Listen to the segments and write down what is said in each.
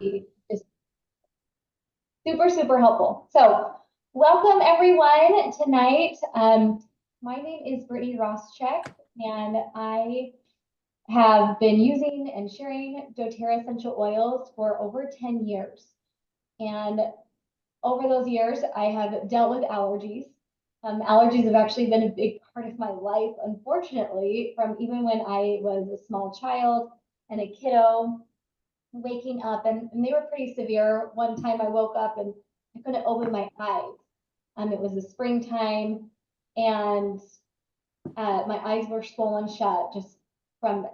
Just super, super helpful. So welcome everyone tonight. My name is Brittany Roschek, and I have been using and sharing doTERRA essential oils for over 10 years. And over those years, I have dealt with allergies. Allergies have actually been a big part of my life, unfortunately, from even when I was a small child and a kiddo, waking up, and they were pretty severe. One time I woke up and I couldn't open my eyes. It was the springtime, and my eyes were swollen shut just from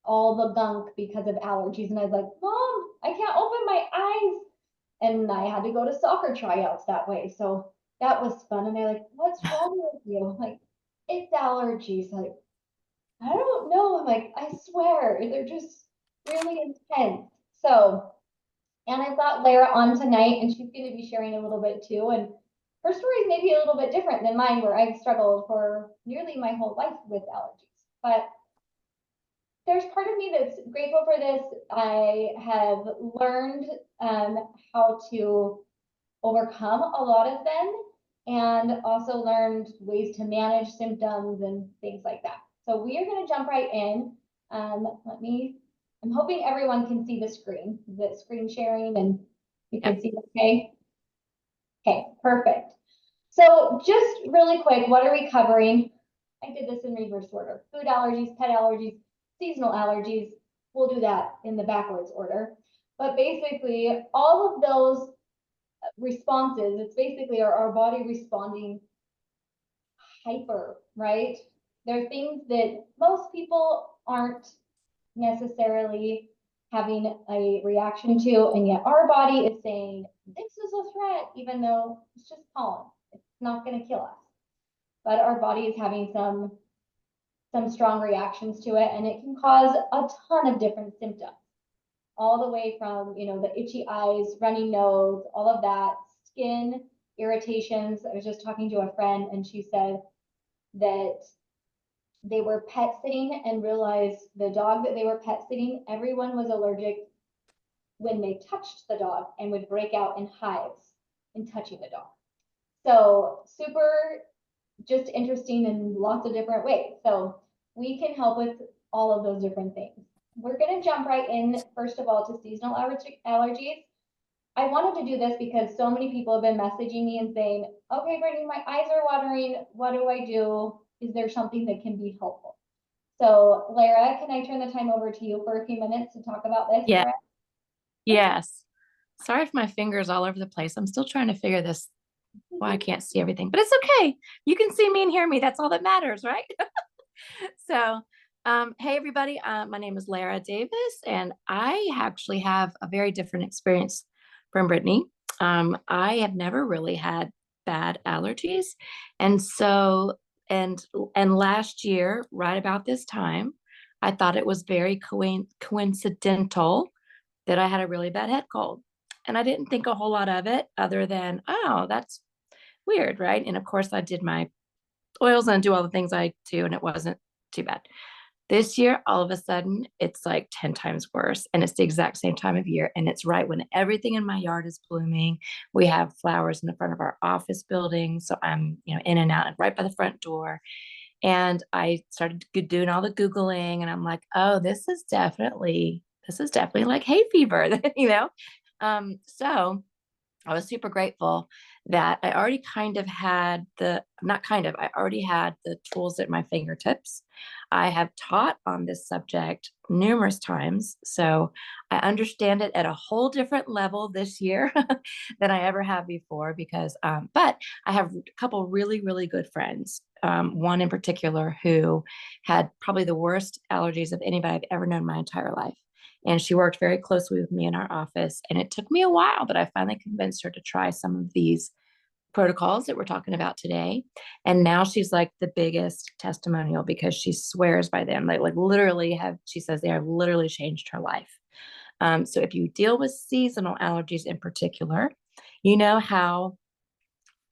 all the gunk because of allergies. And I was like, Mom, I can't open my eyes. And I had to go to soccer tryouts that way. So that was fun. And they're like, what's wrong with you? I'm like, it's allergies. Like, I don't know. I'm like, I swear, they're just really intense. So, and I've got Lara on tonight, and she's going to be sharing a little bit too. And her story is maybe a little bit different than mine, where I've struggled for nearly my whole life with allergies. But there's part of me that's grateful for this. I have learned how to overcome a lot of them, and also learned ways to manage symptoms and things like that. So we are going to jump right in. I'm hoping everyone can see the screen. Is it screen sharing and you can see okay? Okay, perfect. So just really quick, what are we covering? I did this in reverse order. Food allergies, pet allergies, seasonal allergies. We'll do that in the backwards order. But basically, all of those responses, it's basically our body responding hyper, right? There are things that most people aren't necessarily having a reaction to, and yet our body is saying, this is a threat, even though it's just pollen. It's not going to kill us. But our body is having some strong reactions to it, and it can cause a ton of different symptoms, all the way from, the itchy eyes, runny nose, all of that, skin irritations. I was just talking to a friend, and she said that they were pet sitting and realized the dog that they were pet sitting, everyone was allergic when they touched the dog and would break out in hives in touching the dog. So super just interesting in lots of different ways. So we can help with all of those different things. We're going to jump right in, first of all, to seasonal allergies. I wanted to do this because so many people have been messaging me and saying, okay, Brittany, my eyes are watering. What do I do? Is there something that can be helpful? So Lara, can I turn the time over to you for a few minutes to talk about this? Yeah. Yes. Sorry if my finger's all over the place. I'm still trying to figure this. Well, I can't see everything, but it's okay. You can see me and hear me. That's all that matters, right? So, hey everybody. My name is Lara Davis, and I actually have a very different experience from Brittany. I have never really had bad allergies, and so and last year, right about this time, I thought it was very coincidental that I had a really bad head cold. And I didn't think a whole lot of it other than, oh, that's weird, right? And of course, I did my oils and do all the things I do, and it wasn't too bad. This year, all of a sudden, it's like 10 times worse. And it's the exact same time of year. And it's right when everything in my yard is blooming. We have flowers in the front of our office building. So I'm, in and out and right by the front door. And I started doing all the Googling, and I'm like, oh, this is definitely like hay fever, So I was super grateful that I already kind of had I already had the tools at my fingertips. I have taught on this subject numerous times, so I understand it at a whole different level this year than I ever have before but I have a couple really, really good friends. One in particular who had probably the worst allergies of anybody I've ever known my entire life. And she worked very closely with me in our office. And it took me a while, but I finally convinced her to try some of these protocols that we're talking about today. And now she's like the biggest testimonial because she swears by them. They she says they have literally changed her life. So if you deal with seasonal allergies in particular, you know how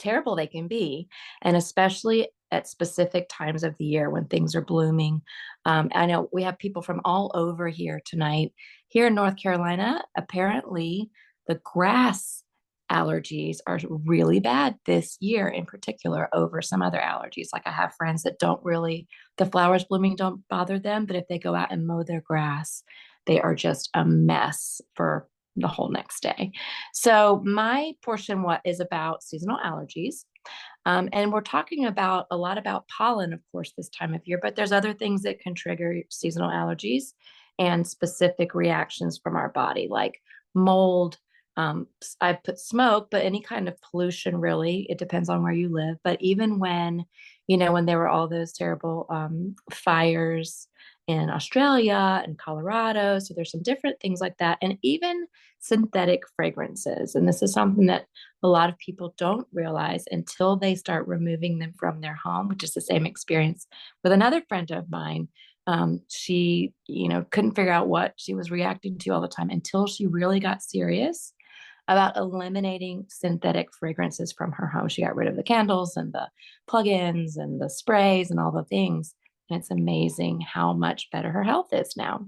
terrible they can be. And especially at specific times of the year when things are blooming. I know we have people from all over here tonight. Here in North Carolina, apparently the grass allergies are really bad this year in particular over some other allergies. Like I have friends that don't really, the flowers blooming don't bother them, but if they go out and mow their grass, they are just a mess for the whole next day. So my portion what is about seasonal allergies. And we're talking about a lot about pollen, of course, this time of year, but there's other things that can trigger seasonal allergies and specific reactions from our body, like mold. I put smoke, but any kind of pollution, really, it depends on where you live. But even when, when there were all those terrible fires in Australia and Colorado, so there's some different things like that, and even synthetic fragrances. And this is something that a lot of people don't realize until they start removing them from their home, which is the same experience with another friend of mine. She, couldn't figure out what she was reacting to all the time until she really got serious about eliminating synthetic fragrances from her home. She got rid of the candles and the plug-ins and the sprays and all the things. And it's amazing how much better her health is now.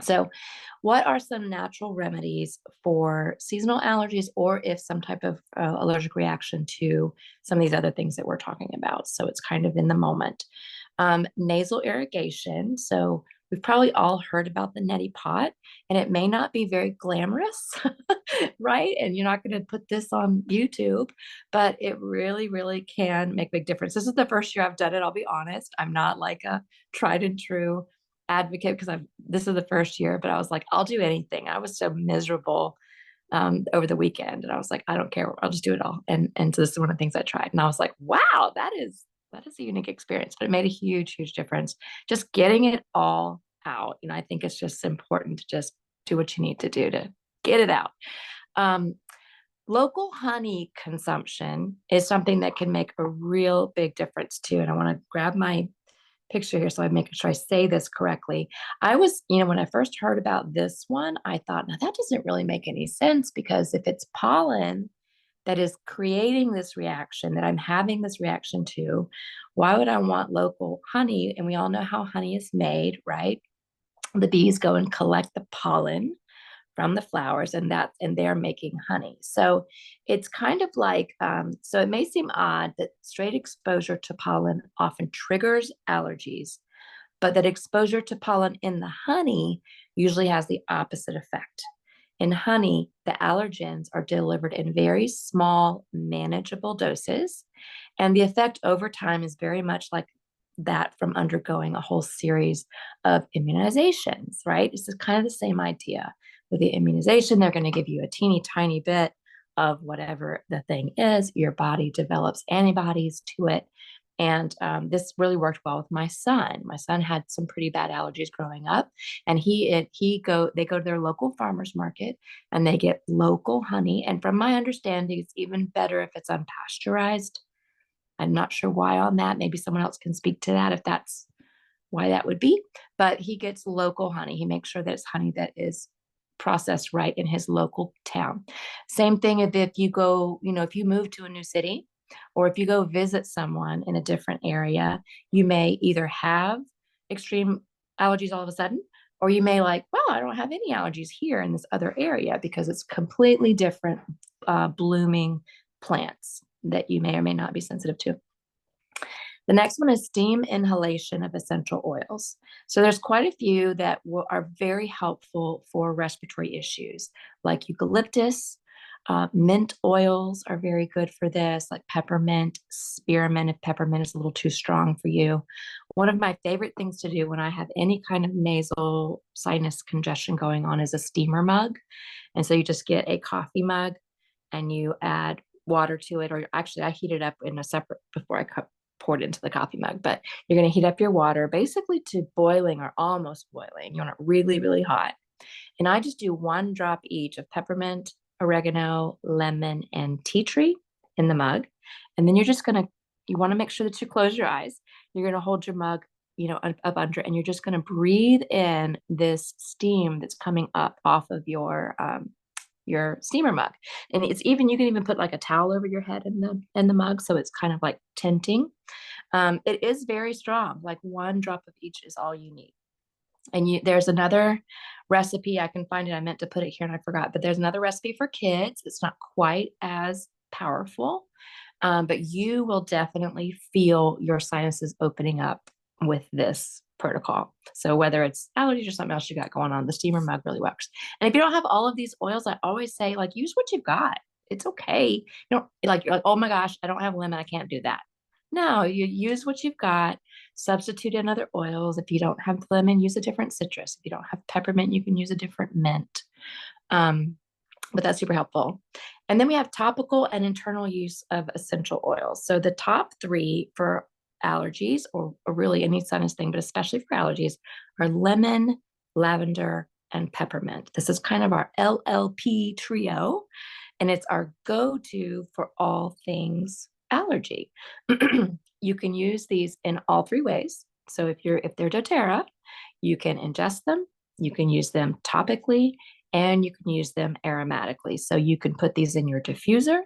So, what are some natural remedies for seasonal allergies or if some type of allergic reaction to some of these other things that we're talking about? So, it's kind of in the moment. Nasal irrigation. So, we've probably all heard about the neti pot, and it may not be very glamorous, right? And you're not going to put this on YouTube, but it really, really can make a big difference. This is the first year I've done it. I'll be honest. I'm not like a tried and true advocate because this is the first year, but I was like, I'll do anything. I was so miserable over the weekend, and I was like, I don't care. I'll just do it all. And so this is one of the things I tried, and I was like, wow, that is a unique experience, but it made a huge, huge difference. Just getting it all out. I think it's just important to just do what you need to do to get it out. Local honey consumption is something that can make a real big difference too. And I want to grab my picture here so I make sure I say this correctly. I was, when I first heard about this one, I thought, now that doesn't really make any sense because if it's pollen that is creating this reaction that I'm having this reaction to, why would I want local honey? And we all know how honey is made, right? The bees go and collect the pollen from the flowers and they're making honey. So it's kind of like, so it may seem odd that straight exposure to pollen often triggers allergies, but that exposure to pollen in the honey usually has the opposite effect. In honey, the allergens are delivered in very small, manageable doses, and the effect over time is very much like that from undergoing a whole series of immunizations, right? This is kind of the same idea. With the immunization, they're going to give you a teeny tiny bit of whatever the thing is. Your body develops antibodies to it. And this really worked well with my son. My son had some pretty bad allergies growing up, and they go to their local farmers market and they get local honey. And from my understanding, it's even better if it's unpasteurized. I'm not sure why on that. Maybe someone else can speak to that if that's why that would be. But he gets local honey. He makes sure that it's honey that is processed right in his local town. Same thing if you go, if you move to a new city or if you go visit someone in a different area, you may either have extreme allergies all of a sudden, or you may like, well, I don't have any allergies here in this other area because it's completely different blooming plants that you may or may not be sensitive to. The next one is steam inhalation of essential oils. So there's quite a few that are very helpful for respiratory issues, like eucalyptus. Mint oils are very good for this, like peppermint, spearmint, if peppermint is a little too strong for you. One of my favorite things to do when I have any kind of nasal sinus congestion going on is a steamer mug. And so you just get a coffee mug and you add water to it, or actually I heat it up in a separate before I poured into the coffee mug, but you're going to heat up your water basically to boiling or almost boiling. You want it really, really hot. And I just do 1 drop each of peppermint, oregano, lemon, and tea tree in the mug. And then you want to make sure that you close your eyes. You're going to hold your mug, up under, and you're just going to breathe in this steam that's coming up off of your steamer mug. And you can even put like a towel over your head in the mug. So it's kind of like tinting. It is very strong. Like 1 drop of each is all you need. And there's another recipe. I can find it. I meant to put it here and I forgot, but there's another recipe for kids. It's not quite as powerful, but you will definitely feel your sinuses opening up with this protocol. So whether it's allergies or something else you got going on, the steamer mug really works. And if you don't have all of these oils, I always say, like, use what you've got. It's okay. You don't like, you're like, oh my gosh, I don't have lemon. I can't do that. No, you use what you've got, substitute in other oils. If you don't have lemon, use a different citrus. If you don't have peppermint, you can use a different mint. But that's super helpful. And then we have topical and internal use of essential oils. So the top 3 for allergies, or really any sinus thing, but especially for allergies, are lemon, lavender, and peppermint. This is kind of our LLP trio, and it's our go-to for all things allergy. You can use these in all 3 ways. So if they're doTERRA, you can ingest them, you can use them topically, and you can use them aromatically. So you can put these in your diffuser.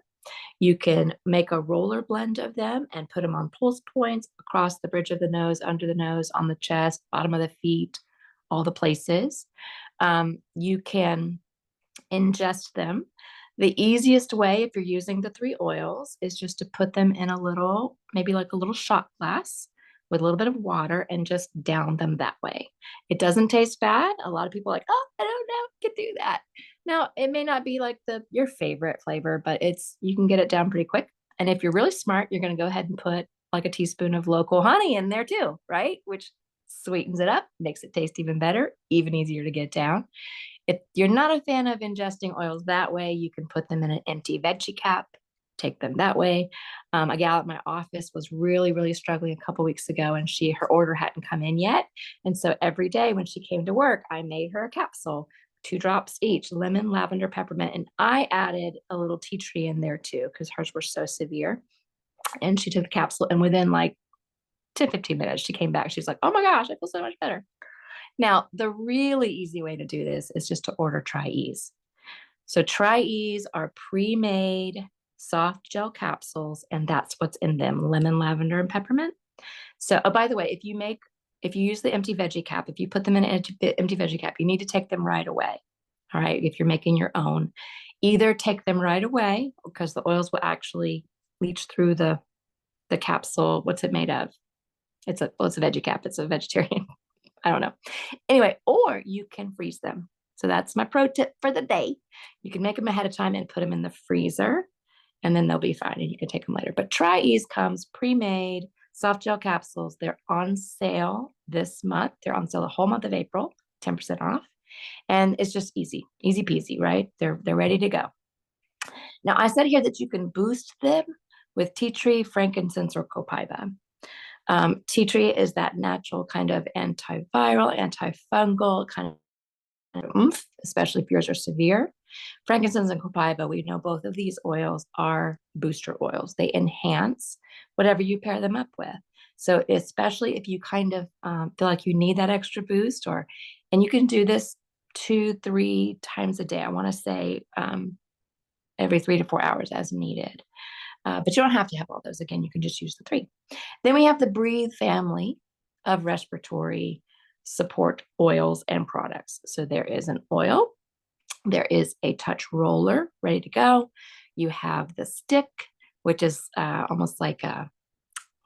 You can make a roller blend of them and put them on pulse points across the bridge of the nose, under the nose, on the chest, bottom of the feet, all the places. You can ingest them. The easiest way, if you're using the 3 oils, is just to put them in a little, maybe like a little shot glass with a little bit of water and just down them that way. It doesn't taste bad. A lot of people are like, oh, I don't know, I can do that. Now, it may not be like your favorite flavor, but you can get it down pretty quick. And if you're really smart, you're going to go ahead and put like a teaspoon of local honey in there too, right? Which sweetens it up, makes it taste even better, even easier to get down. If you're not a fan of ingesting oils that way, you can put them in an empty veggie cap, take them that way. A gal at my office was really, really struggling a couple weeks ago, and her order hadn't come in yet. And so every day when she came to work, I made her a capsule, 2 drops each, lemon, lavender, peppermint. And I added a little tea tree in there too, because hers were so severe. And she took the capsule, and within like 10, 15 minutes, she came back. She was like, oh my gosh, I feel so much better. Now, the really easy way to do this is just to order Tri-Ease. So Tri-Ease are pre-made soft gel capsules, and that's what's in them, lemon, lavender, and peppermint. So, oh, by the way, if you use the empty veggie cap, if you put them in an empty veggie cap, you need to take them right away. All right, if you're making your own, either take them right away because the oils will actually leach through the capsule. What's it made of? It's a veggie cap. It's a vegetarian. I don't know. Anyway, or you can freeze them. So that's my pro tip for the day. You can make them ahead of time and put them in the freezer, and then they'll be fine and you can take them later. But Tri-Ease comes pre-made soft gel capsules. They're on sale this month. They're on sale the whole month of April, 10% off. And it's just easy peasy, right? They're ready to go. Now, I said here that you can boost them with tea tree, frankincense, or copaiba. Tea tree is that natural kind of antiviral, antifungal kind of oomph, especially if yours are severe. Frankincense and copaiba, we know both of these oils are booster oils. They enhance whatever you pair them up with. So especially if you kind of feel like you need that extra boost, and you can do this 2-3 times a day. I want to say every 3 to 4 hours as needed. But you don't have to have all those. Again, you can just use the 3. Then we have the Breathe family of respiratory support oils and products. So there is an oil, there is a touch roller ready to go. You have the stick, which is almost like, how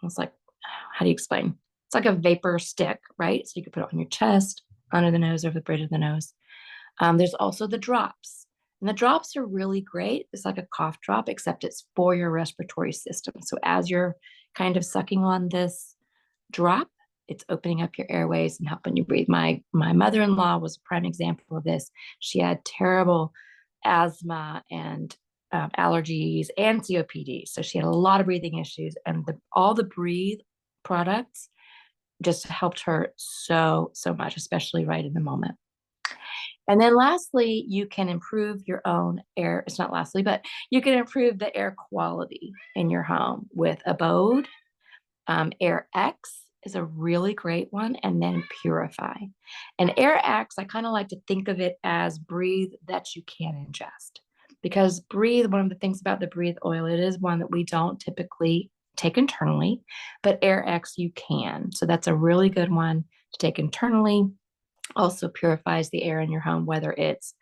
do you explain? It's like a vapor stick, right? So you can put it on your chest, under the nose, over the bridge of the nose. There's also the drops. And the drops are really great. It's like a cough drop, except it's for your respiratory system. So as you're kind of sucking on this drop, it's opening up your airways and helping you breathe. My mother-in-law was a prime example of this. She had terrible asthma and allergies and COPD. So she had a lot of breathing issues, and all the Breathe products just helped her so much, especially right in the moment. And then lastly, you can improve your own air. It's not lastly, but you can improve the air quality in your home with Abode. Air X is a really great one, and then Purify. And Air X, I kind of like to think of it as Breathe that you can ingest. Because Breathe, one of the things about the Breathe oil, it is one that we don't typically take internally, but Air X you can. So that's a really good one to take internally. Also purifies the air in your home, whether it's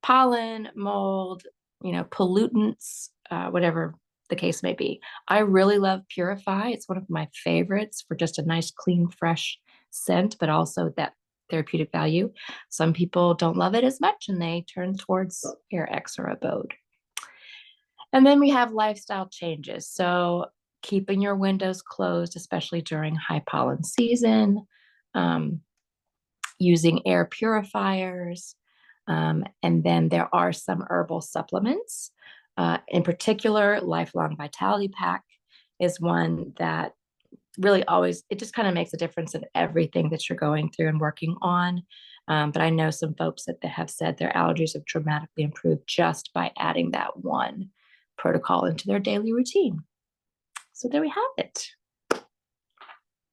pollen, mold, pollutants, whatever the case may be. I really love Purify. It's one of my favorites for just a nice, clean, fresh scent, but also that therapeutic value. Some people don't love it as much and they turn towards Air X or Abode. And then we have lifestyle changes. So keeping your windows closed, especially during high pollen season, um, using air purifiers. And then there are some herbal supplements. In particular, Lifelong Vitality Pack is one that really always, it just kind of makes a difference in everything that you're going through and working on. But I know some folks that have said their allergies have dramatically improved just by adding that one protocol into their daily routine. So there we have it.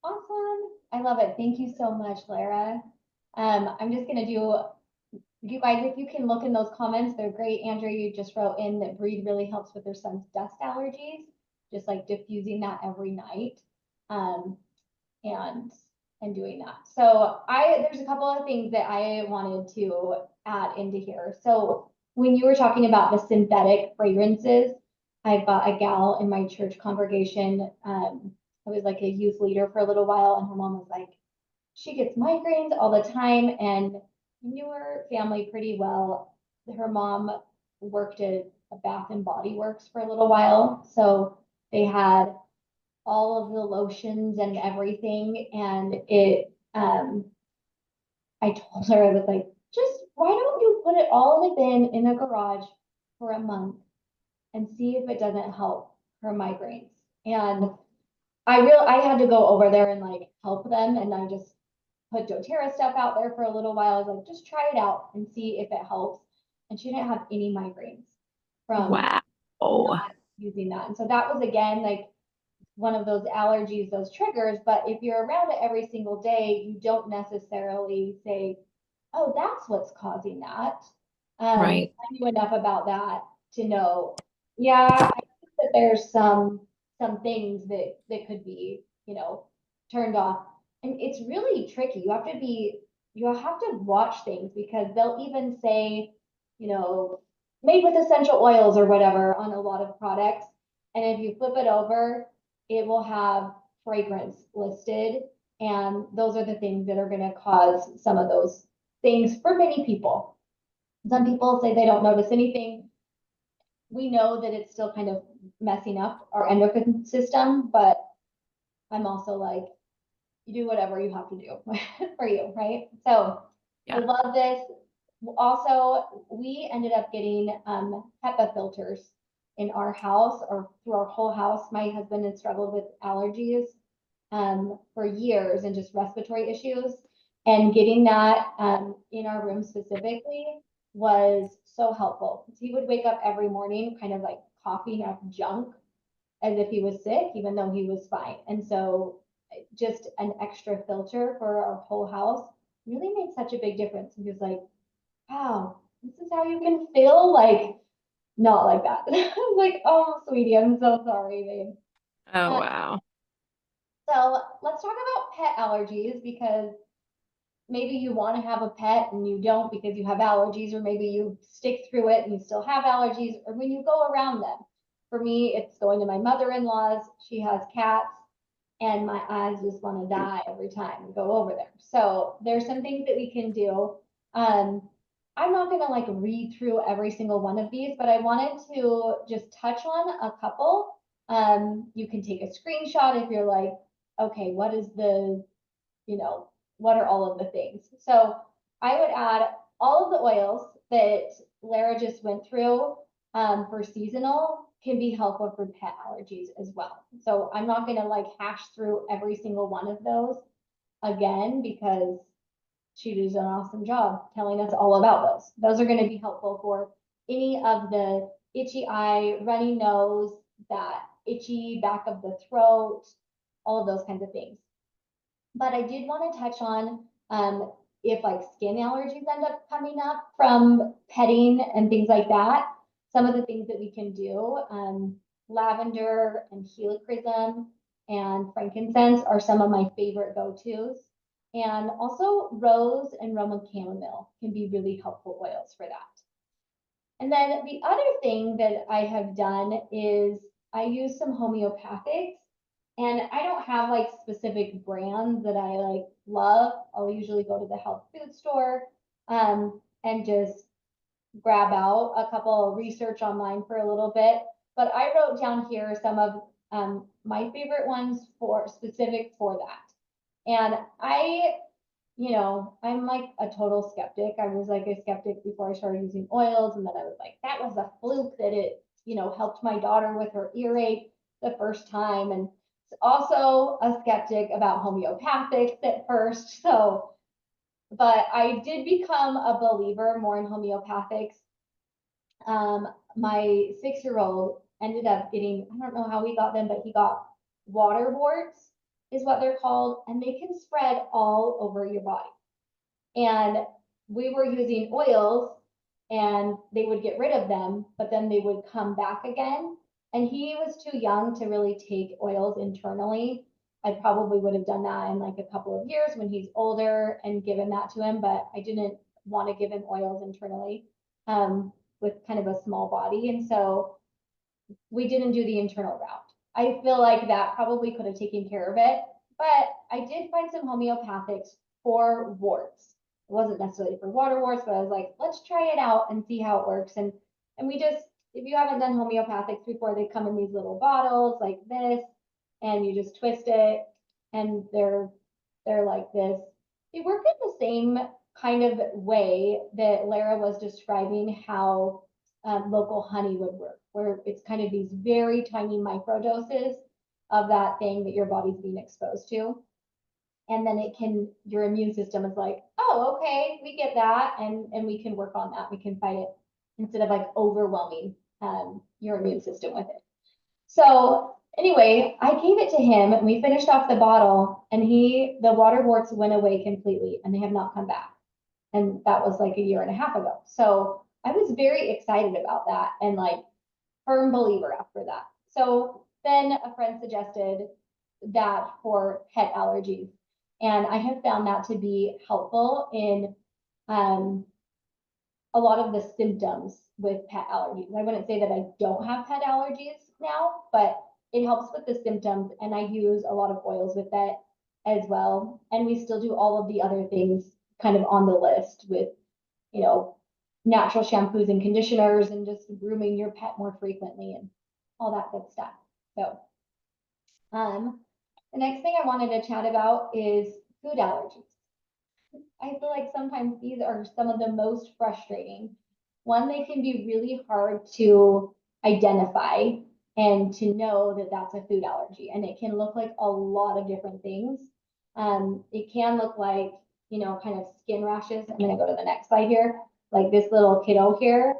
Awesome. I love it. Thank you so much, Lara. I'm just going to do, you guys, if you can look in those comments, they're great. Andrea, you just wrote in that Breed really helps with their son's dust allergies, just like diffusing that every night. And doing that. So there's a couple of things that I wanted to add into here. So when you were talking about the synthetic fragrances, I've got a gal in my church congregation. I was like a youth leader for a little while, and her mom was like, she gets migraines all the time, and knew her family pretty well. Her mom worked at a Bath and Body Works for a little while, so they had all of the lotions and everything. And I told her, I was like, just why don't you put it all in a bin in a garage for a month and see if it doesn't help her migraines. And I had to go over there and like help them. And I just put doTERRA stuff out there for a little while. I was like, just try it out and see if it helps. And she didn't have any migraines from Wow. not using that. And so that was again like one of those allergies, those triggers. But if you're around it every single day, you don't necessarily say, oh, that's what's causing that. Right. I knew enough about that to know, yeah, I think that there's some things that could be, turned off. And it's really tricky. You have to watch things because they'll even say, made with essential oils or whatever on a lot of products. And if you flip it over, it will have fragrance listed. And those are the things that are going to cause some of those things for many people. Some people say they don't notice anything. We know that it's still kind of messing up our endocrine system, but I'm also like, you do whatever you have to do for you, right? So I love this. Also, we ended up getting HEPA filters in our house or through our whole house. My husband had struggled with allergies for years and just respiratory issues. And getting that in our room specifically was so helpful. He would wake up every morning kind of like coughing up junk as if he was sick, even though he was fine. And so just an extra filter for our whole house really made such a big difference. He was like, wow, this is how you can feel? Like, not like that. I was like, oh, sweetie, I'm so sorry, babe. Oh, wow. So let's talk about pet allergies because maybe you want to have a pet and you don't because you have allergies, or maybe you stick through it and you still have allergies, or when you go around them. For me, it's going to my mother-in-law's. She has cats, and my eyes just want to die every time we go over there. So there's some things that we can do. I'm not going to like read through every single one of these, but I wanted to just touch on a couple. You can take a screenshot if you're like, okay, what is what are all of the things? So I would add all of the oils that Lara just went through for seasonal can be helpful for pet allergies as well. So I'm not going to like hash through every single one of those again because she did an awesome job telling us all about those. Those are going to be helpful for any of the itchy eye, runny nose, that itchy back of the throat, all of those kinds of things. But I did want to touch on if like skin allergies end up coming up from petting and things like that, some of the things that we can do. lavender and helichrysum and frankincense are some of my favorite go-tos. And also rose and Roman chamomile can be really helpful oils for that. And then the other thing that I have done is I use some homeopathics, and I don't have like specific brands that I like love. I'll usually go to the health food store and just grab out a couple research online for a little bit. But I wrote down here some of my favorite ones for specific for that. And I'm like a total skeptic. I was like a skeptic before I started using oils. And then I was like, that was a fluke that it, helped my daughter with her earache the first time. And also a skeptic about homeopathics at first. So, but I did become a believer more in homeopathics. My 6-year-old ended up getting, I don't know how he got them, but he got water warts is what they're called, and they can spread all over your body. And we were using oils and they would get rid of them, but then they would come back again. And he was too young to really take oils internally. I probably would have done that in like a couple of years when he's older and given that to him, but I didn't want to give him oils internally with kind of a small body. And so we didn't do the internal route. I feel like that probably could have taken care of it, but I did find some homeopathics for warts. It wasn't necessarily for water warts, but I was like, let's try it out and see how it works. And we just, if you haven't done homeopathics before, they come in these little bottles like this, and you just twist it, and they're like this. They work in the same kind of way that Lara was describing how local honey would work, where it's kind of these very tiny micro doses of that thing that your body's being exposed to. And then your immune system is like, oh, okay, we get that. And we can work on that. We can fight it instead of like overwhelming your immune system with it. So anyway, I gave it to him and we finished off the bottle, and the water warts went away completely and they have not come back. And that was like a year and a half ago. So I was very excited about that and like firm believer after that. So then a friend suggested that for pet allergies. And I have found that to be helpful in a lot of the symptoms with pet allergies. I wouldn't say that I don't have pet allergies now, but it helps with the symptoms. And I use a lot of oils with that as well. And we still do all of the other things kind of on the list with, natural shampoos and conditioners and just grooming your pet more frequently and all that good stuff. So, the next thing I wanted to chat about is food allergies. I feel like sometimes these are some of the most frustrating. One, they can be really hard to identify and to know that that's a food allergy. And it can look like a lot of different things. It can look like, kind of skin rashes. I'm gonna go to the next slide here. Like this little kiddo here,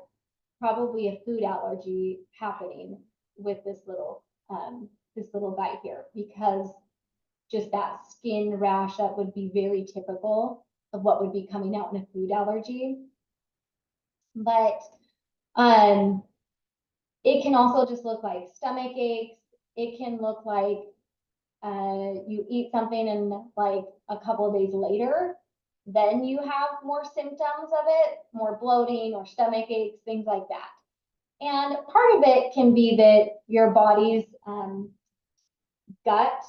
probably a food allergy happening with this little guy here, because just that skin rash that would be very typical of what would be coming out in a food allergy. But it can also just look like stomach aches. It can look like you eat something and like a couple of days later, then you have more symptoms of it, more bloating or stomach aches, things like that. And part of it can be that your body's gut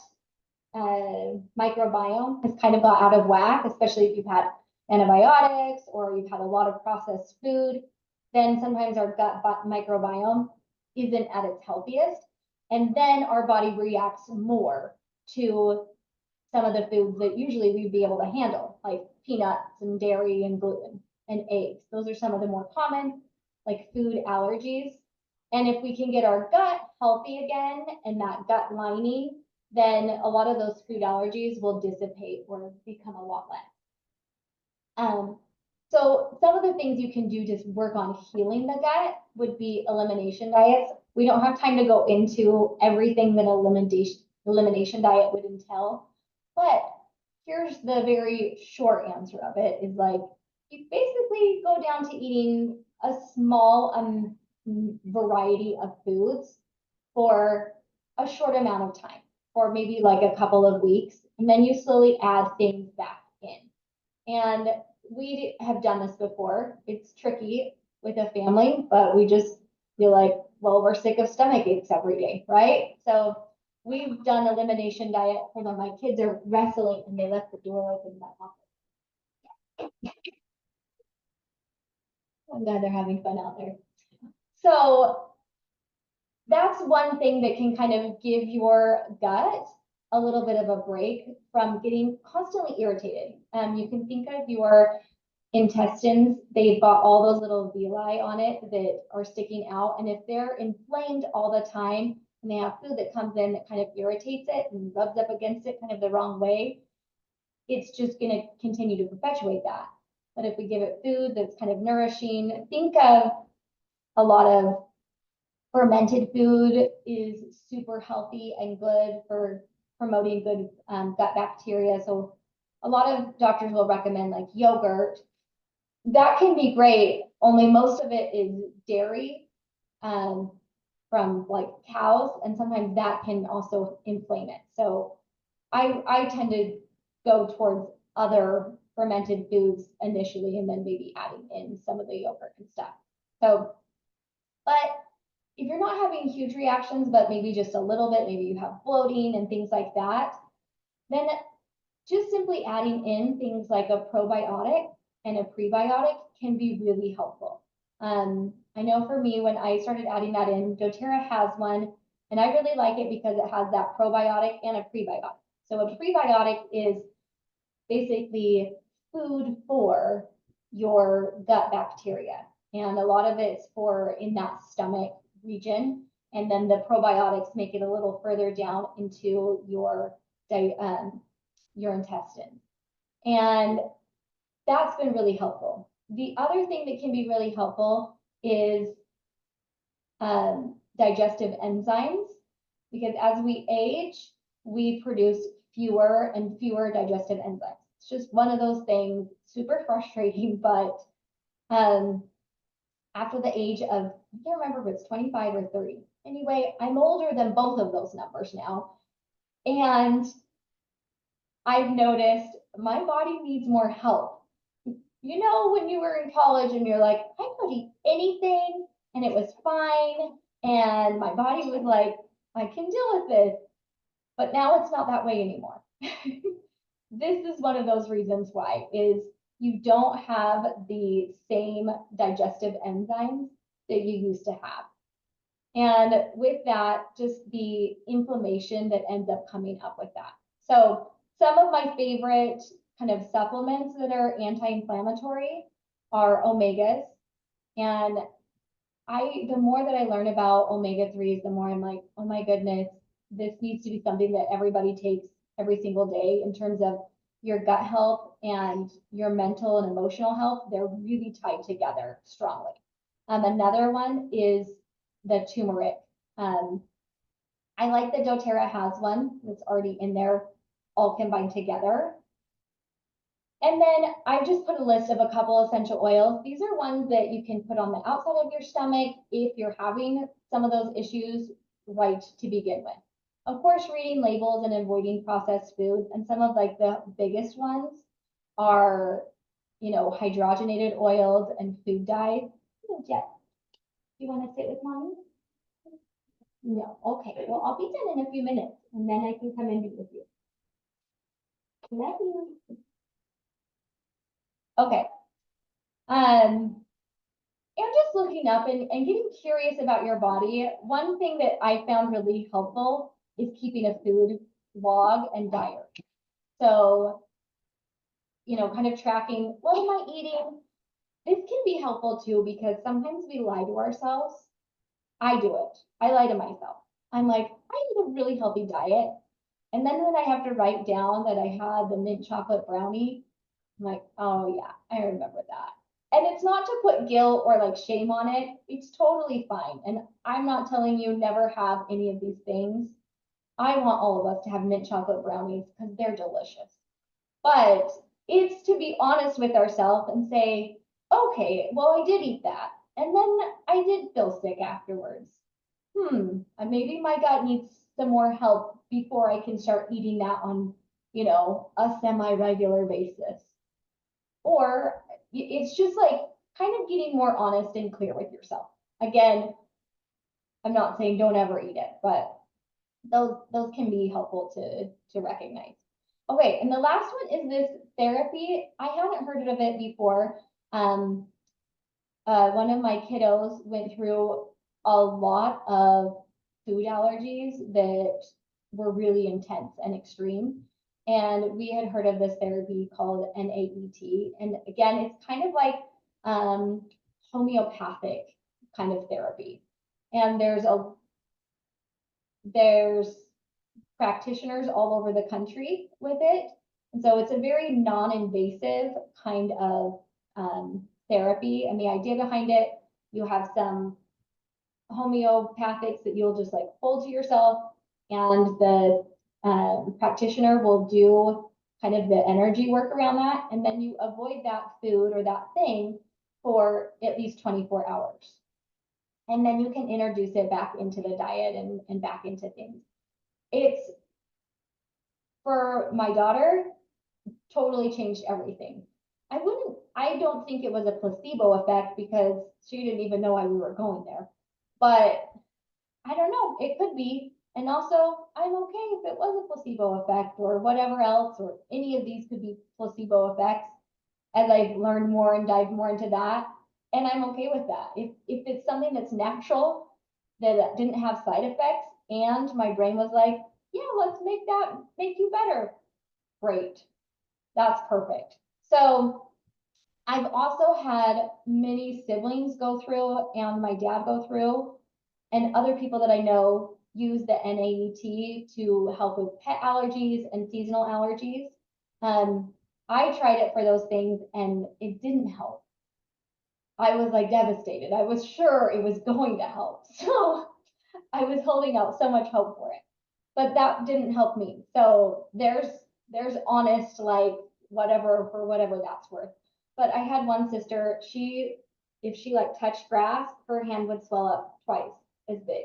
microbiome has kind of got out of whack, especially if you've had antibiotics or you've had a lot of processed food. Then sometimes our gut microbiome isn't at its healthiest. And then our body reacts more to some of the foods that usually we'd be able to handle, like peanuts and dairy and gluten and eggs. Those are some of the more common, like food allergies. And if we can get our gut healthy again and that gut lining, then a lot of those food allergies will dissipate or become a lot less. So some of the things you can do to work on healing the gut would be elimination diets. We don't have time to go into everything that elimination diet would entail, but here's the very short answer of it is like, you basically go down to eating a small variety of foods for a short amount of time, for maybe like a couple of weeks, and then you slowly add things back in. And we have done this before. It's tricky with a family, but we just feel like, well, we're sick of stomach aches every day, right? So we've done elimination diet. Hold on, my kids are wrestling and they left the door open. I'm glad they're having fun out there. So that's one thing that can kind of give your gut a little bit of a break from getting constantly irritated. You can think of your intestines, they've got all those little villi on it that are sticking out. And if they're inflamed all the time and they have food that comes in that kind of irritates it and rubs up against it kind of the wrong way, it's just going to continue to perpetuate that. But if we give it food that's kind of nourishing, think of a lot of fermented food is super healthy and good for promoting good gut bacteria. So a lot of doctors will recommend like yogurt. That can be great, only most of it is dairy from like cows, and sometimes that can also inflame it. So I tend to go towards other fermented foods initially, and then maybe adding in some of the yogurt and stuff. So, but if you're not having huge reactions, but maybe just a little bit, maybe you have bloating and things like that, then just simply adding in things like a probiotic and a prebiotic can be really helpful. I know for me, when I started adding that in, doTERRA has one, and I really like it because it has that probiotic and a prebiotic. So a prebiotic is basically food for your gut bacteria. And a lot of it's for in that stomach region. And then the probiotics make it a little further down into your intestines. And that's been really helpful. The other thing that can be really helpful is digestive enzymes, because as we age, we produce fewer and fewer digestive enzymes. It's just one of those things, super frustrating, but after the age of, I can't remember if it's 25 or 30. Anyway, I'm older than both of those numbers now. And I've noticed my body needs more help. You know, when you were in college and you're like, I could eat anything and it was fine. And my body was like, I can deal with this. But now it's not that way anymore. This is one of those reasons why is you don't have the same digestive enzymes that you used to have. And with that, just the inflammation that ends up coming up with that. So some of my favorite kind of supplements that are anti-inflammatory are omegas. And the more that I learn about omega-3s, the more I'm like, oh my goodness, this needs to be something that everybody takes every single day in terms of your gut health and your mental and emotional health. They're really tied together strongly. Another one is the turmeric. I like that doTERRA has one that's already in there, all combined together. And then I just put a list of a couple essential oils. These are ones that you can put on the outside of your stomach if you're having some of those issues right to begin with. Of course, reading labels and avoiding processed foods. And some of like the biggest ones are, you know, hydrogenated oils and food dyes. Jet, you want to sit with mommy? No. Okay. Well, I'll be done in a few minutes and then I can come and be with you. Love you. Okay. And just looking up and getting curious about your body. One thing that I found really helpful is keeping a food log and diary. So, you know, kind of tracking, what am I eating? This can be helpful too, because sometimes we lie to ourselves. I do it. I lie to myself. I'm like, I eat a really healthy diet. And then when I have to write down that I had the mint chocolate brownie, I'm like, oh yeah, I remember that. And it's not to put guilt or like shame on it. It's totally fine. And I'm not telling you never have any of these things. I want all of us to have mint chocolate brownies because they're delicious. But it's to be honest with ourselves and say, okay, well, I did eat that. And then I did feel sick afterwards. maybe my gut needs some more help before I can start eating that on, a semi-regular basis. Or it's just like kind of getting more honest and clear with yourself. Again, I'm not saying don't ever eat it, but those can be helpful to recognize. Okay, and the last one is this therapy. I hadn't heard of it before. One of my kiddos went through a lot of food allergies that were really intense and extreme. And we had heard of this therapy called NAET. And again, it's kind of like homeopathic kind of therapy. And there's practitioners all over the country with it. And so it's a very non-invasive kind of therapy. And the idea behind it, you have some homeopathics that you'll just like hold to yourself, and the practitioner will do kind of the energy work around that. And then you avoid that food or that thing for at least 24 hours. And then you can introduce it back into the diet and back into things. It's, for my daughter, totally changed everything. I don't think it was a placebo effect because she didn't even know why we were going there. But I don't know, it could be. And also, I'm okay if it was a placebo effect or whatever else, or any of these could be placebo effects as I've learned more and dived more into that. And I'm okay with that. If it's something that's natural, that didn't have side effects, and my brain was like, yeah, let's make you better. Great. That's perfect. So I've also had many siblings go through and my dad go through, and other people that I know use the NAET to help with pet allergies and seasonal allergies. I tried it for those things and it didn't help. I was like devastated. I was sure it was going to help. So I was holding out so much hope for it, but that didn't help me. So there's honest, like, whatever, for whatever that's worth. But I had one sister, if she like touched grass, her hand would swell up twice as big.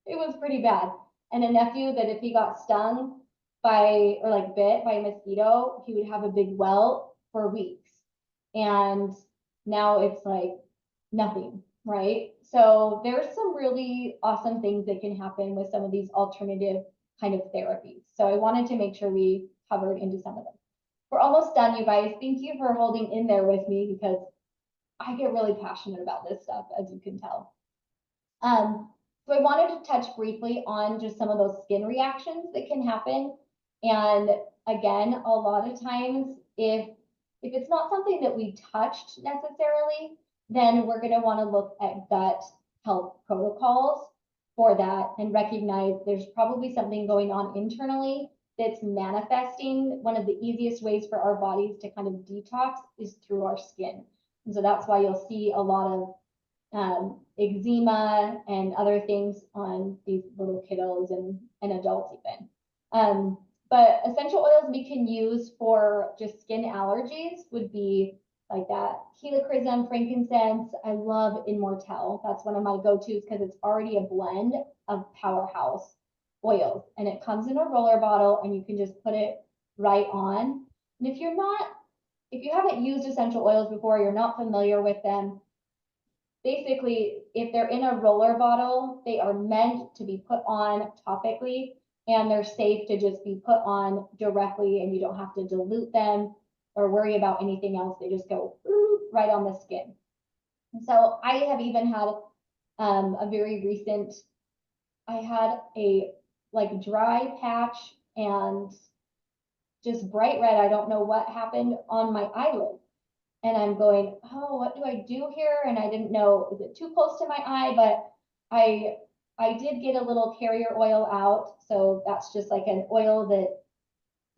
It was pretty bad. And a nephew that if he got stung by, or like bit by a mosquito, he would have a big welt for weeks. And now it's like nothing, right? So there's some really awesome things that can happen with some of these alternative kind of therapies. So I wanted to make sure we covered into some of them. We're almost done, you guys. Thank you for holding in there with me because I get really passionate about this stuff, as you can tell. So I wanted to touch briefly on just some of those skin reactions that can happen. And again, a lot of times, if it's not something that we touched necessarily, then we're going to want to look at gut health protocols for that and recognize there's probably something going on internally that's manifesting. One of the easiest ways for our bodies to kind of detox is through our skin. And so that's why you'll see a lot of eczema and other things on these little kiddos and adults even. But essential oils we can use for just skin allergies would be like that helichrysum, frankincense. I love Immortelle. That's one of my go-tos because it's already a blend of powerhouse oils, and it comes in a roller bottle and you can just put it right on. And if you haven't used essential oils before, you're not familiar with them, basically, if they're in a roller bottle, they are meant to be put on topically, and they're safe to just be put on directly, and you don't have to dilute them or worry about anything else. They just go right on the skin. And so I have even had a very recent, I had a like dry patch and just bright red. I don't know what happened on my eyelid. And I'm going, oh, what do I do here? And I didn't know, is it too close to my eye? But I did get a little carrier oil out. So that's just like an oil that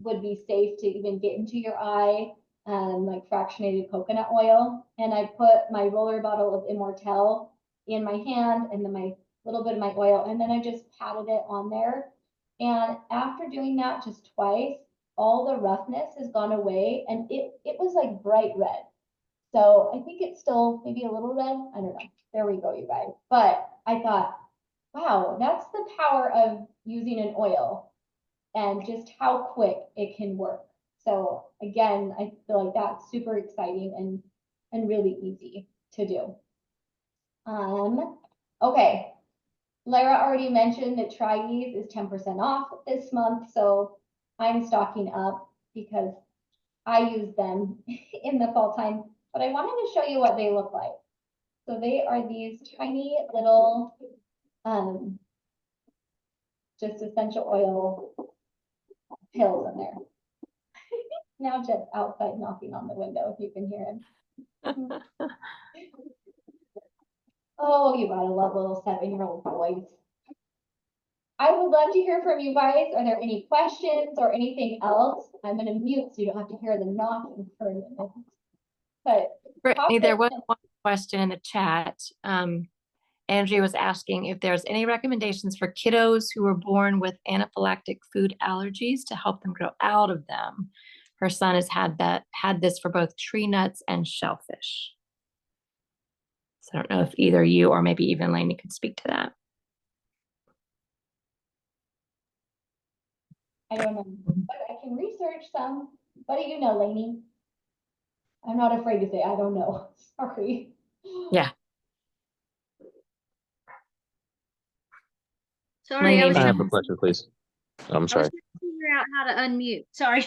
would be safe to even get into your eye, like fractionated coconut oil. And I put my roller bottle of Immortelle in my hand and then my little bit of my oil. And then I just patted it on there. And after doing that just twice, all the roughness has gone away and it was like bright red. So I think it's still maybe a little red. I don't know. There we go, you guys. But I thought, wow, that's the power of using an oil and just how quick it can work. So again, I feel like that's super exciting and really easy to do. Okay. Lara already mentioned that Try Ease is 10% off this month, so I'm stocking up because I use them in the fall time, but I wanted to show you what they look like. So they are these tiny little, just essential oil pills in there. Now Jet's outside knocking on the window, if you can hear him. Oh, you gotta love little 7-year-old boys. I would love to hear from you guys. Are there any questions or anything else? I'm gonna mute so you don't have to hear the knocking for a minute. But Brittany, there was one question in the chat. Andrea was asking if there's any recommendations for kiddos who were born with anaphylactic food allergies to help them grow out of them. Her son has had this for both tree nuts and shellfish. So I don't know if either you or maybe even Lainey could speak to that. I don't know, but I can research some. What do you know, Lainey? I'm not afraid to say I don't know. Sorry. Yeah. Sorry, Lainey, I have a question, please. I'm I was sorry. trying to figure out how to unmute. Sorry.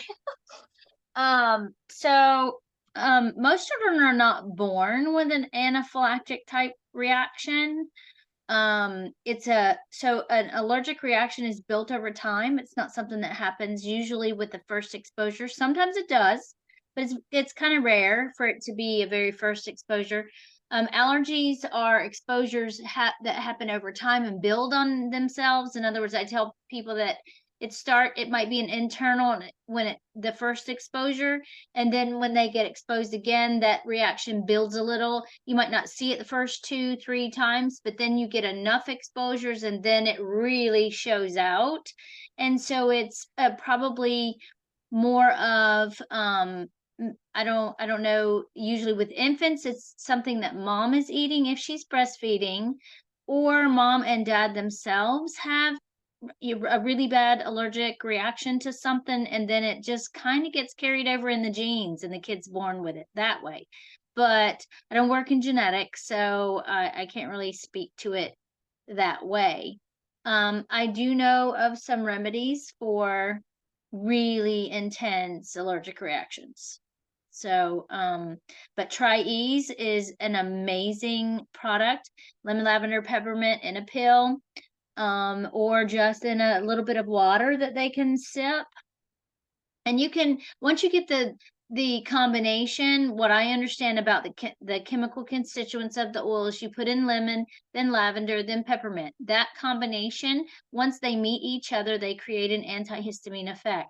Most children are not born with an anaphylactic type reaction. An allergic reaction is built over time. It's not something that happens usually with the first exposure. Sometimes it does, but it's kind of rare for it to be a very first exposure. Allergies are exposures that happen over time and build on themselves. In other words, I tell people that it might be an internal the first exposure, and then when they get exposed again, that reaction builds a little. You might not see it the first 2-3 times, but then you get enough exposures and then it really shows out. And so it's probably more of I don't know, usually with infants it's something that mom is eating if she's breastfeeding, or mom and dad themselves have a really bad allergic reaction to something, and then it just kind of gets carried over in the genes and the kid's born with it that way. But I don't work in genetics, so I can't really speak to it that way. I do know of some remedies for really intense allergic reactions. So, but Try Ease is an amazing product. Lemon, lavender, peppermint in a pill, or just in a little bit of water that they can sip. And you can, once you get the combination, what I understand about the chemical constituents of the oils, you put in lemon, then lavender, then peppermint. That combination, once they meet each other, they create an antihistamine effect.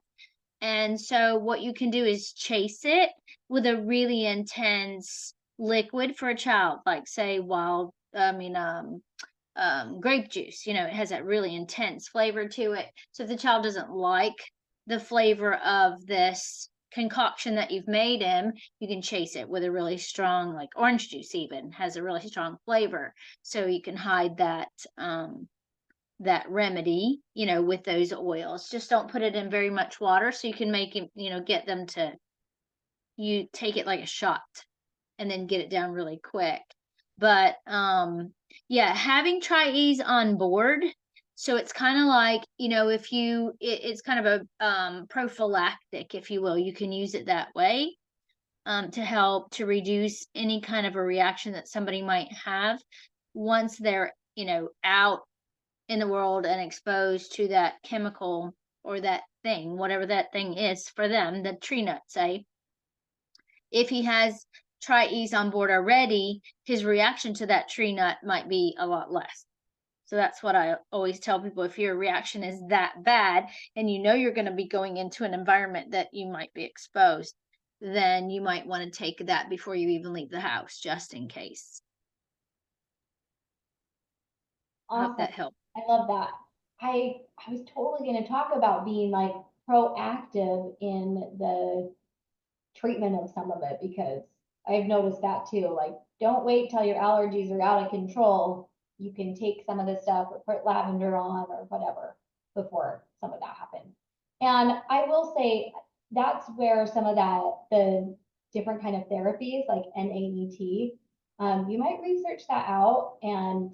And so what you can do is chase it with a really intense liquid for a child, like say grape juice. It has that really intense flavor to it. So if the child doesn't like the flavor of this concoction that you've made him, you can chase it with a really strong, like orange juice even has a really strong flavor. So you can hide that remedy, with those oils. Just don't put it in very much water so you can make him, get them to, you take it like a shot and then get it down really quick. But yeah, having Try Ease on board, so it's kind of like, it's kind of a prophylactic, if you will. You can use it that way to help to reduce any kind of a reaction that somebody might have once they're, out in the world and exposed to that chemical or that thing, whatever that thing is for them, the tree nut, say. If he has Try Ease on board already, his reaction to that tree nut might be a lot less. So that's what I always tell people. If your reaction is that bad and you're going to be going into an environment that you might be exposed, then you might want to take that before you even leave the house, just in case. Awesome. I hope that helped. I love that. I was totally going to talk about being like proactive in the treatment of some of it, because I've noticed that too. Like, don't wait till your allergies are out of control. you can take some of this stuff or put lavender on or whatever before some of that happens. And I will say that's where some of that, the different kind of therapies like NAET, you might research that out and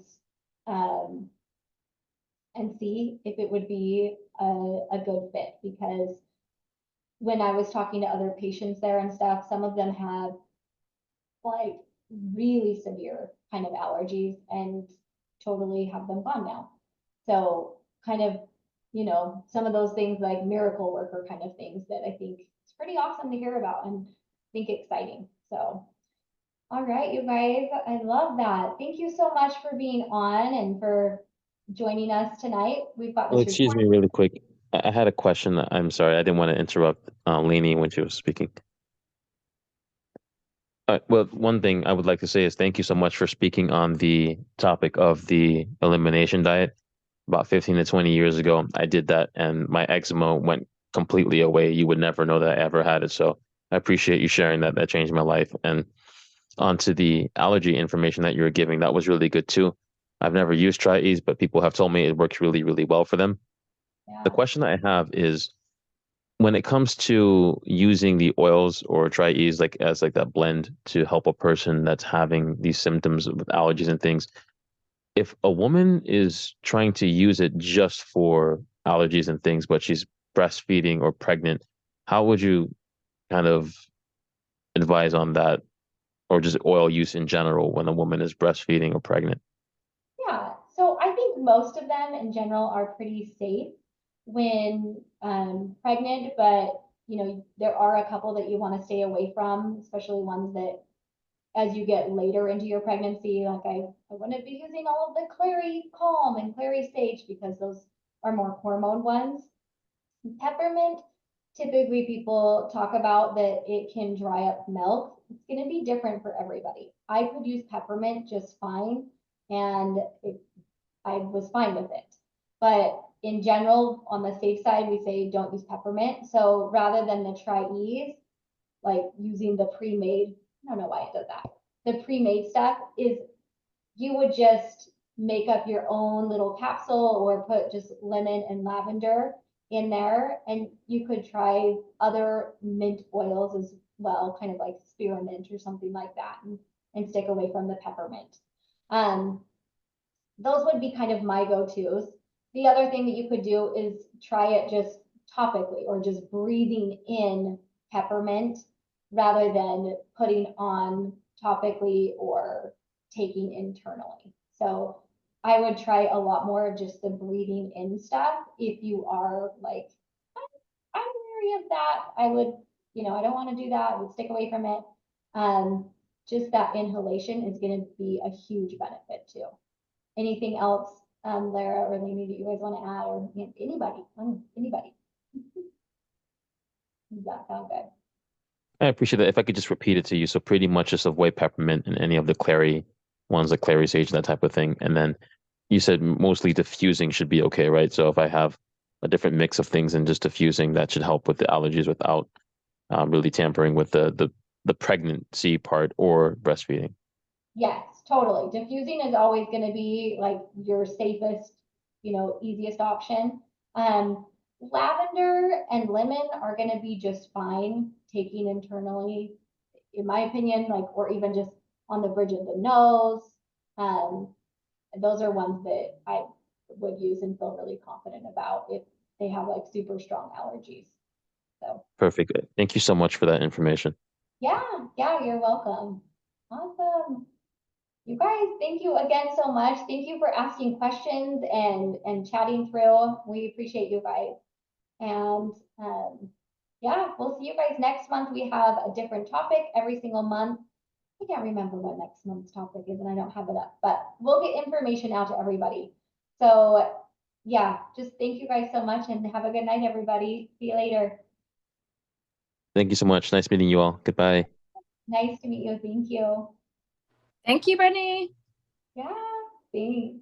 see if it would be a good fit, because when I was talking to other patients there and stuff, some of them have like really severe kind of allergies and totally have them gone now. So kind of, you know, some of those things like miracle worker kind of things that I think it's pretty awesome to hear about and think exciting. So, all right, you guys, I love that. Thank you so much for being on and for joining us tonight. We've got Well, this excuse me really quick. I had a question. I'm sorry. I didn't want to interrupt Lainey when she was speaking. Well, one thing I would like to say is thank you so much for speaking on the topic of the elimination diet. About 15 to 20 years ago, I did that and my eczema went completely away. You would never know that I ever had it. So I appreciate you sharing that. That changed my life. And onto the allergy information that you were giving, that was really good too. I've never used Tri-Ease, but people have told me it works really, really well for them. The question that I have is when it comes to using the oils or Tri-Ease like as like that blend to help a person that's having these symptoms with allergies and things, if a woman is trying to use it just for allergies and things, but she's breastfeeding or pregnant, how would you kind of advise on that, or just oil use in general when a woman is breastfeeding or pregnant? Yeah, so I think most of them in general are pretty safe when pregnant, but you know, there are a couple that you want to stay away from, especially ones that as you get later into your pregnancy, like I wouldn't be using all of the Clary Calm and Clary Sage because those are more hormone ones. Peppermint, typically people talk about that it can dry up milk. It's going to be different for everybody. I could use peppermint just fine, and I was fine with it. But in general, on the safe side, we say don't use peppermint. So rather than the Tri-Ease, like using the pre-made, I don't know why it does that. The pre-made stuff is you would just make up your own little capsule or put just lemon and lavender in there. And you could try other mint oils as well, kind of like spearmint or something like that, and stick away from the peppermint. Those would be kind of my go-tos. The other thing that you could do is try it just topically or just breathing in peppermint rather than putting on topically or taking internally. So I would try a lot more of just the breathing in stuff. If you are like, I'm wary of that, I would, you know, I don't want to do that. I would stick away from it. Just that inhalation is going to be a huge benefit too. Anything else, Lara or Lainey, that you guys want to add, or anybody, anybody? Does that sound good? I appreciate that. If I could just repeat it to you. So pretty much just avoid peppermint and any of the clary ones like clary sage, that type of thing. And then you said mostly diffusing should be okay, right? So if I have a different mix of things and just diffusing, that should help with the allergies without really tampering with the pregnancy part or breastfeeding. Yes, totally. Diffusing is always going to be like your safest, you know, easiest option. Lavender and lemon are going to be just fine taking internally, in my opinion, like, or even just on the bridge of the nose. Those are ones that I would use and feel really confident about if they have like super strong allergies. So Perfect. Thank you so much for that information. yeah, you're welcome. Awesome. You guys, thank you again so much. Thank you for asking questions and chatting through. We appreciate you guys. And yeah, we'll see you guys next month. We have a different topic every single month. I can't remember what next month's topic is, and I don't have it up, but we'll get information out to everybody. So yeah, just thank you guys so much and have a good night, everybody. See you later. Thank you so much. Nice meeting you all. Goodbye. Nice to meet you. Thank you. Thank you, Brittany. Yeah, thanks.